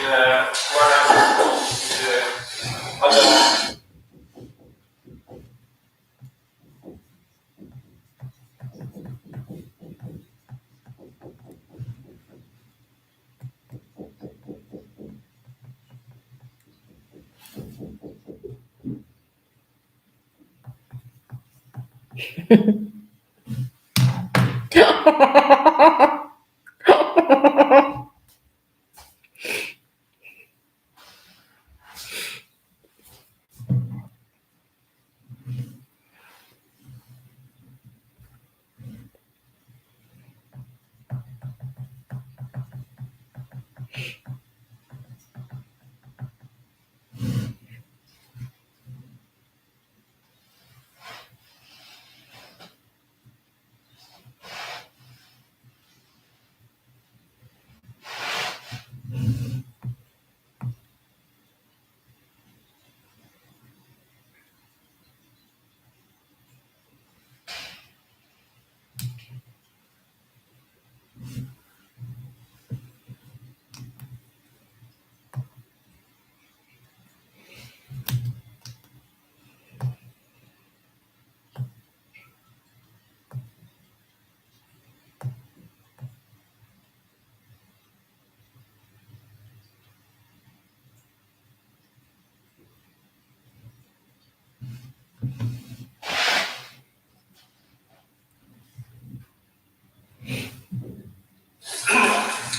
other.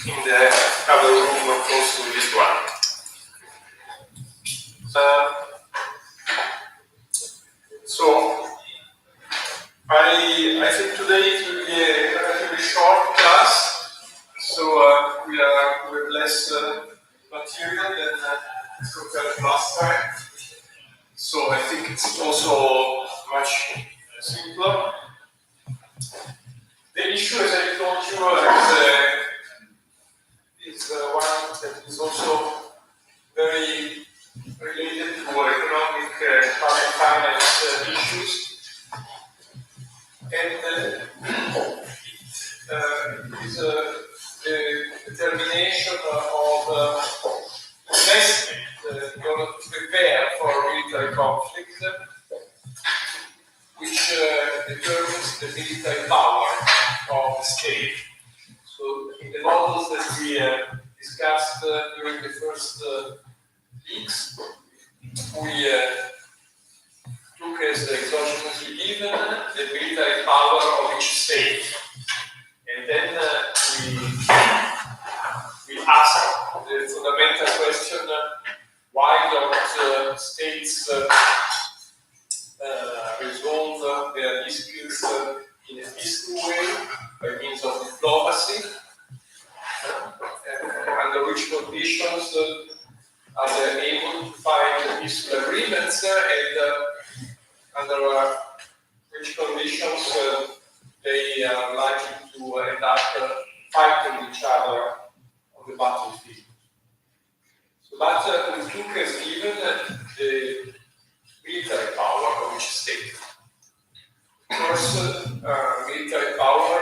In the other room close to this one. So I think today it will be a relatively short class, so we have less material than compared to last time. So I think it's also much simpler. The issue, as I told you, is one that is also very related to economic public finance issues. And it is the determination of investment in order to prepare for military conflict, which determines the military power of the state. So in the models that we discussed during the first weeks, we took as exogenously given the military power of each state. And then we asked the fundamental question, why don't states resolve their disputes in a peaceful way by means of diplomacy? Under which conditions are they able to find peaceful agreements, and under which conditions they are likely to end up fighting each other on the battlefield. So that we took as given the military power of each state. Of course, military power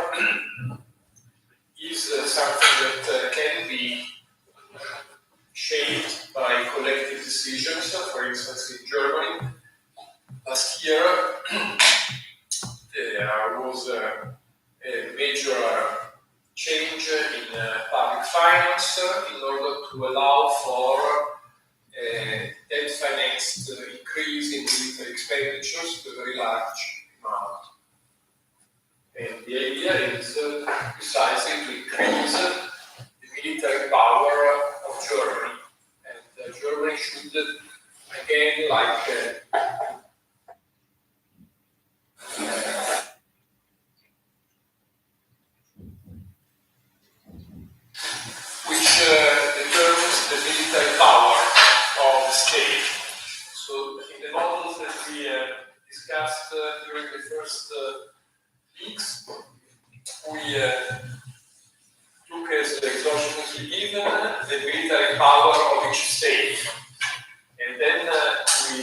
is something that can be shaped by collective decisions. For instance, in Germany, last year there was a major change in public finance in order to allow for a debt-financed increase in military expenditures to a very large amount. And the idea is precisely to increase the military power of Germany. And Germany should, again, like which determines the military power of the state. So in the models that we discussed during the first weeks, we took as exogenously given the military power of each state. And then we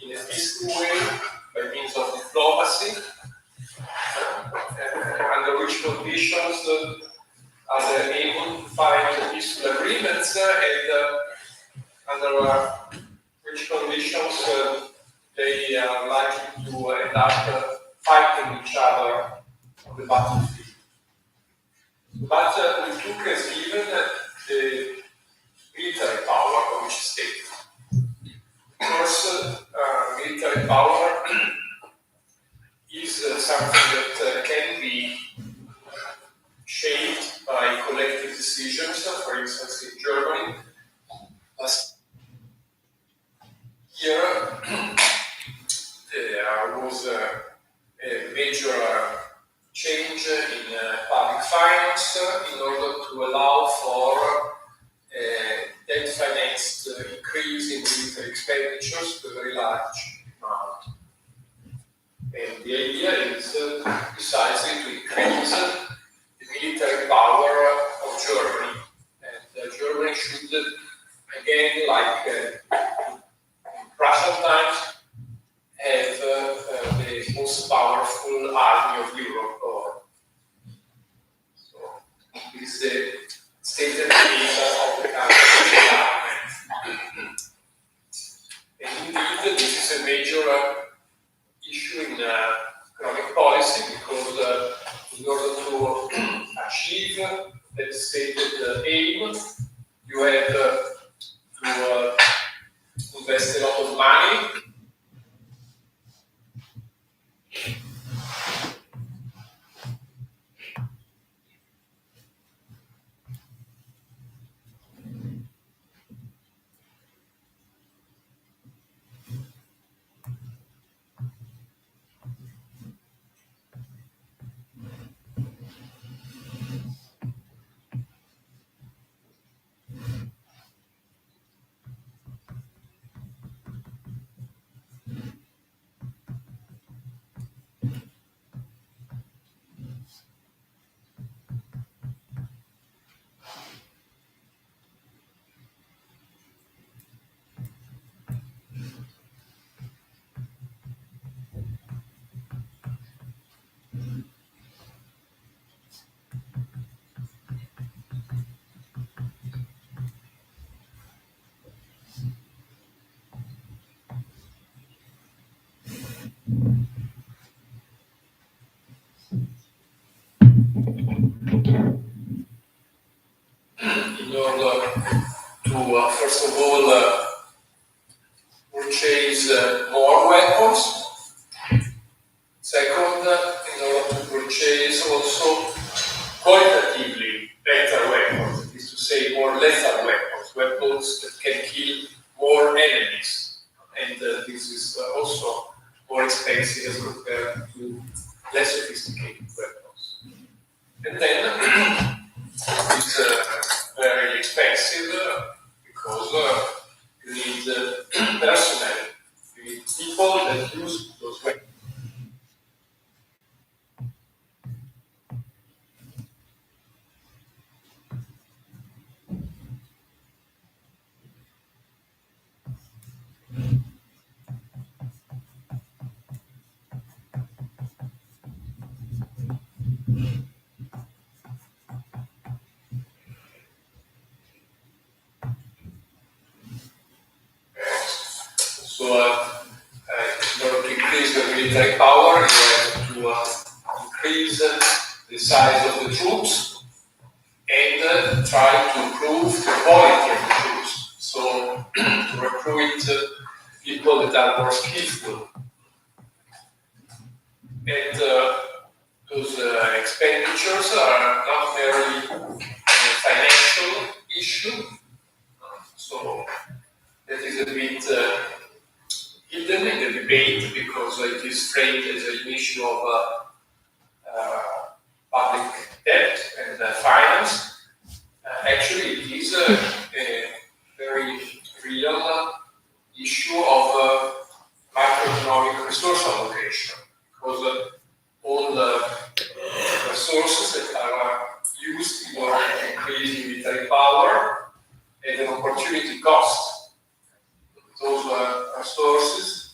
in a peaceful way by means of diplomacy, under which conditions are they able to find peaceful agreements and under which conditions they are likely to end up fighting each other on the battlefield. But we took as given the military power of each state. First, military power is something that can be shaped by collective decisions. For instance, in Germany, last year there was a major change in public finance in order to allow for debt-financed increase in military expenditures to a very large amount. And the idea is precisely to increase the military power of Germany. And Germany should, again, like in Russian times, have the most powerful army of Europe. So this is the stated aim of the country. And indeed, this is a major issue in economic policy because in order to achieve that stated aim, you have to invest a lot of money. In order to, first of all, purchase more weapons. Second, in order to purchase also qualitatively better weapons, that is to say, more lethal weapons, weapons that can kill more enemies. And this is also more expensive as compared to less sophisticated weapons. And then it's very expensive because you need personnel, you need people that use those weapons. So, in order to increase the military power, you have to increase the size of the troops and try to improve the quality of the troops. So, to recruit people that are more skillful. And those expenditures are not merely a financial issue. So, that is a bit hidden in the debate because it is framed as an issue of public debt and finance. Actually, it is a very real issue of macroeconomic resource allocation because all the resources that are used in order to increase military power have an opportunity cost. Those resources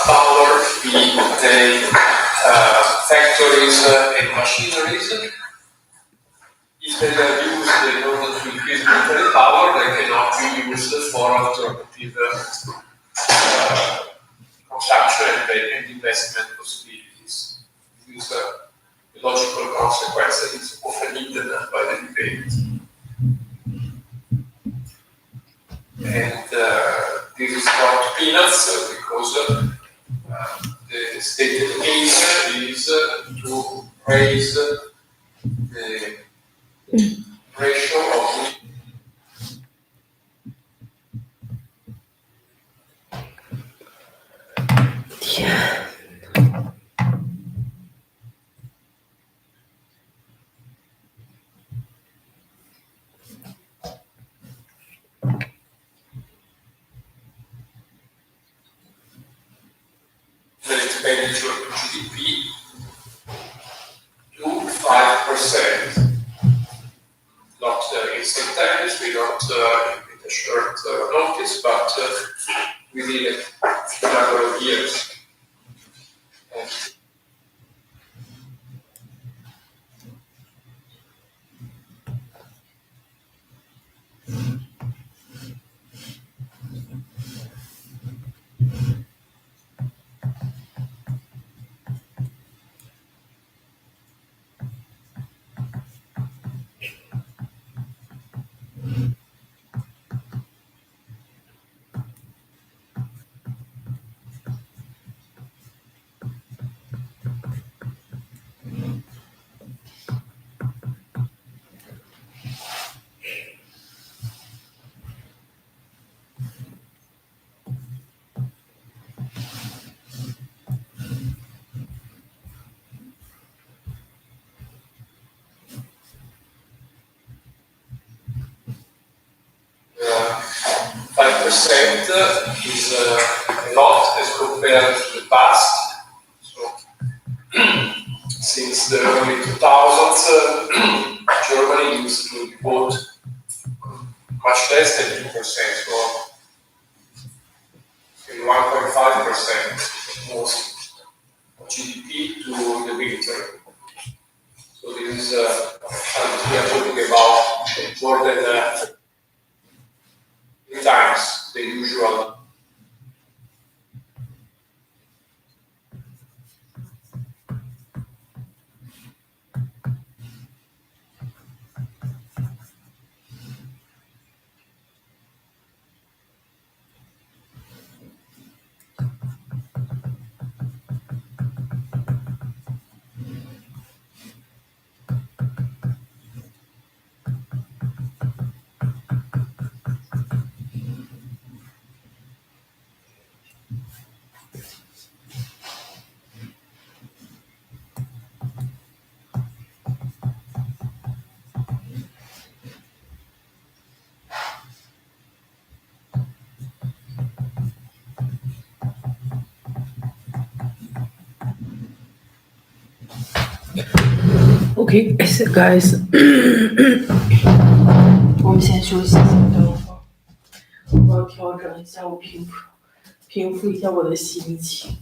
Power, the factories and machineries. If they are used in order to increase military power, they cannot be used for alternative consumption and investment possibilities. This is a logical consequence that is often hidden by the debate. And this is not peanuts because the stated aim is to raise the ratio of
Yeah.
the expenditure to GDP to 5%. Not instantaneously, not in a short notice, but within a number of years. And is a lot as compared to the past. So, since the early 2000s, Germany used to devote much less than 2%, so 1.5% most of GDP to the military. So this is, we are talking about more than 3 times the usual.
Okay, guys， 我们先休息，等会儿，我要调整一下我平复一下我的心情。